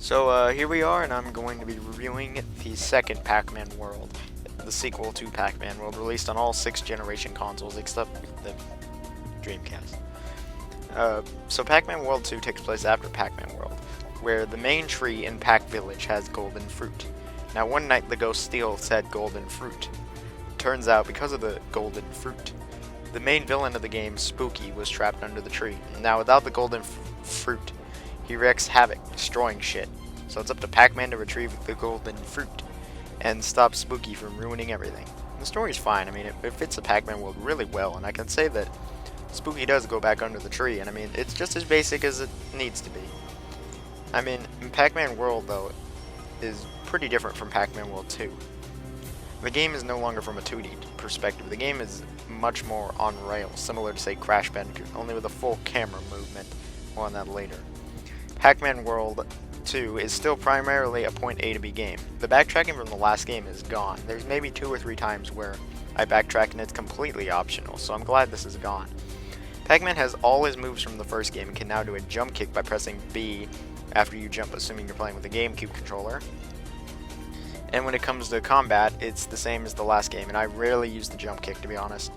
Here we are, and I'm going to be reviewing the second Pac-Man World, the sequel to Pac-Man World, released on all 6th generation consoles except the Dreamcast. Pac-Man World 2 takes place after Pac-Man World, where the main tree in Pac Village has golden fruit. Now, one night the ghost steals said golden fruit. Turns out, because of the golden fruit, the main villain of the game, Spooky, was trapped under the tree. Now, without the golden fruit, he wreaks havoc, destroying shit. So it's up to Pac-Man to retrieve the golden fruit and stop Spooky from ruining everything. The story's fine. I mean, it fits the Pac-Man world really well, and I can say that Spooky does go back under the tree, and I mean, it's just as basic as it needs to be. I mean, Pac-Man World, though, is pretty different from Pac-Man World 2. The game is no longer from a 2D perspective. The game is much more on rails, similar to, say, Crash Bandicoot, only with a full camera movement. More on that later. Pac-Man World 2 is still primarily a point A to B game. The backtracking from the last game is gone. There's maybe 2 or 3 times where I backtrack and it's completely optional, so I'm glad this is gone. Pac-Man has all his moves from the first game and can now do a jump kick by pressing B after you jump, assuming you're playing with a GameCube controller. And when it comes to combat, it's the same as the last game, and I rarely use the jump kick, to be honest.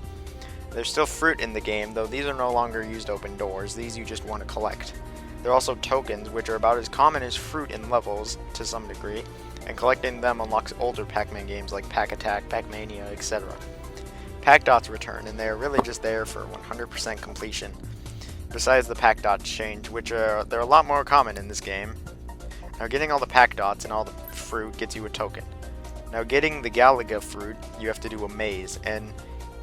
There's still fruit in the game, though these are no longer used to open doors. These you just want to collect. There are also tokens, which are about as common as fruit in levels, to some degree, and collecting them unlocks older Pac-Man games like Pac-Attack, Pac-Mania, etc. Pac-Dots return, and they are really just there for 100% completion. Besides the Pac-Dots change, which they're a lot more common in this game. Now, getting all the Pac-Dots and all the fruit gets you a token. Now, getting the Galaga fruit, you have to do a maze, and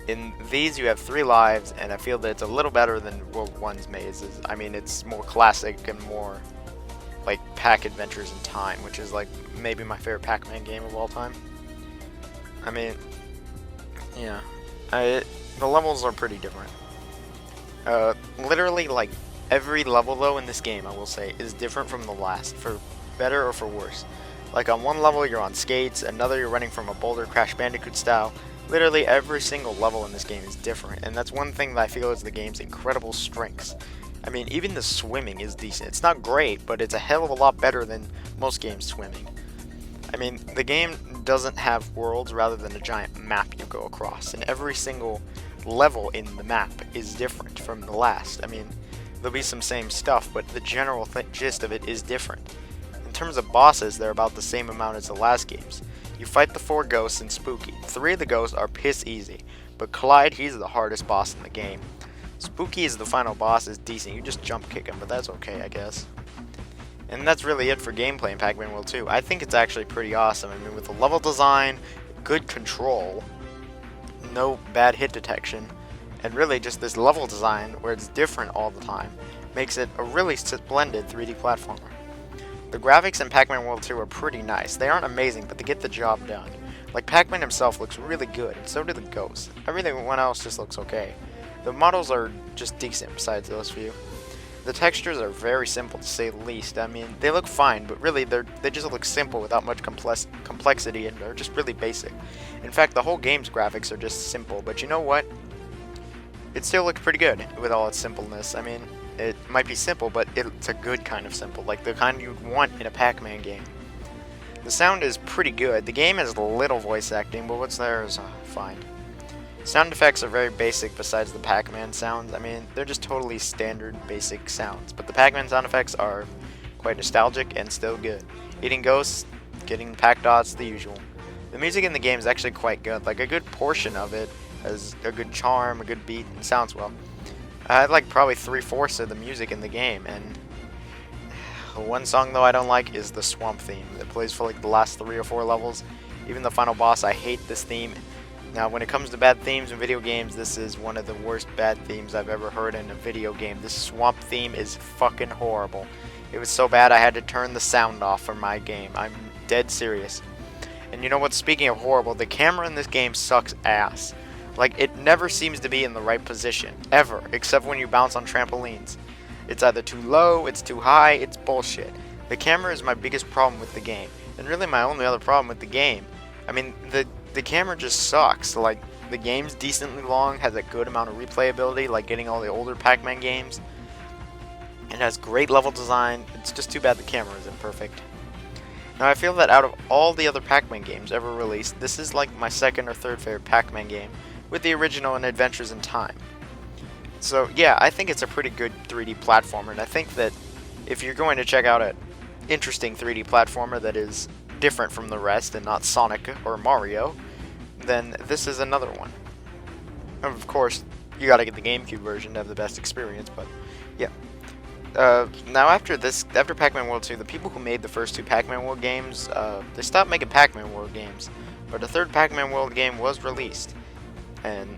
in these you have 3 lives, and I feel that it's a little better than World 1's mazes. I mean, it's more classic and more like Pac Adventures in Time, which is like maybe my favorite Pac-Man game of all time. I mean, yeah, the levels are pretty different. Literally, like, every level, though, in this game, I will say, is different from the last, for better or for worse. Like, on one level, you're on skates, another, you're running from a boulder Crash Bandicoot style. Literally, every single level in this game is different, and that's one thing that I feel is the game's incredible strengths. I mean, even the swimming is decent. It's not great, but it's a hell of a lot better than most games swimming. I mean, the game doesn't have worlds rather than a giant map you go across, and every single level in the map is different from the last. I mean, there'll be some same stuff, but the general gist of it is different. In terms of bosses, they're about the same amount as the last games. You fight the 4 ghosts and Spooky. 3 of the ghosts are piss easy, but Clyde, he's the hardest boss in the game. Spooky is the final boss, is decent. You just jump kick him, but that's okay, I guess. And that's really it for gameplay in Pac-Man World 2. I think it's actually pretty awesome. I mean, with the level design, good control, no bad hit detection, and really just this level design where it's different all the time, makes it a really splendid 3D platformer. The graphics in Pac-Man World 2 are pretty nice. They aren't amazing, but they get the job done. Like, Pac-Man himself looks really good, and so do the ghosts. Everything else just looks okay. The models are just decent besides those few. The textures are very simple, to say the least. I mean, they look fine, but really they just look simple without much complexity, and are just really basic. In fact, the whole game's graphics are just simple, but you know what? It still looks pretty good with all its simpleness. I mean, it might be simple, but it's a good kind of simple, like the kind you'd want in a Pac-Man game. The sound is pretty good. The game has little voice acting, but what's there is fine. Sound effects are very basic besides the Pac-Man sounds. I mean, they're just totally standard, basic sounds, but the Pac-Man sound effects are quite nostalgic and still good. Eating ghosts, getting Pac-Dots, the usual. The music in the game is actually quite good. Like, a good portion of it has a good charm, a good beat, and sounds well. I like probably 3/4 of the music in the game, and one song though I don't like is the Swamp theme. It plays for like the last 3 or 4 levels. Even the final boss, I hate this theme. Now, when it comes to bad themes in video games, this is one of the worst bad themes I've ever heard in a video game. This Swamp theme is fucking horrible. It was so bad I had to turn the sound off for my game. I'm dead serious. And you know what? Speaking of horrible, the camera in this game sucks ass. Like, it never seems to be in the right position, ever, except when you bounce on trampolines. It's either too low, it's too high, it's bullshit. The camera is my biggest problem with the game, and really my only other problem with the game. I mean, the camera just sucks. Like, the game's decently long, has a good amount of replayability, like getting all the older Pac-Man games. It has great level design, it's just too bad the camera is imperfect. Now I feel that out of all the other Pac-Man games ever released, this is like my second or third favorite Pac-Man game, with the original and Adventures in Time. So yeah, I think it's a pretty good 3D platformer, and I think that if you're going to check out an interesting 3D platformer that is different from the rest and not Sonic or Mario, then this is another one. Of course, you gotta get the GameCube version to have the best experience, but yeah. Now after Pac-Man World 2, the people who made the first two Pac-Man World games, they stopped making Pac-Man World games, but a third Pac-Man World game was released, and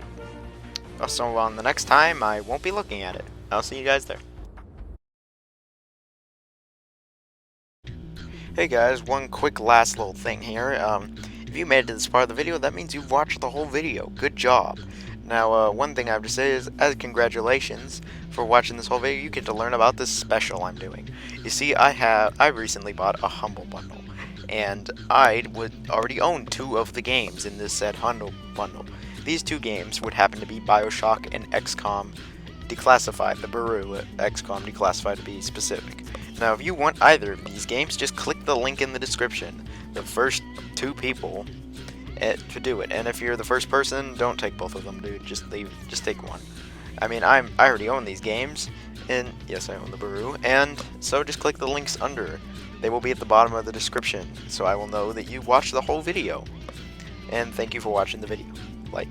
so on the next time, I won't be looking at it. I'll see you guys there. Hey guys, one quick last little thing here. If you made it to this part of the video, that means you've watched the whole video. Good job. Now, one thing I have to say is, as congratulations for watching this whole video, you get to learn about this special I'm doing. You see, I recently bought a Humble Bundle, and I would already own 2 of the games in this said Humble Bundle. These 2 games would happen to be BioShock and XCOM Declassified, the Baru XCOM Declassified to be specific. Now, if you want either of these games, just click the link in the description. The first 2 people to do it, and if you're the first person, don't take both of them, dude. Just take one. I mean, I already own these games, and yes, I own the Baru, and so just click the links under. They will be at the bottom of the description, so I will know that you watched the whole video. And thank you for watching the video. Like.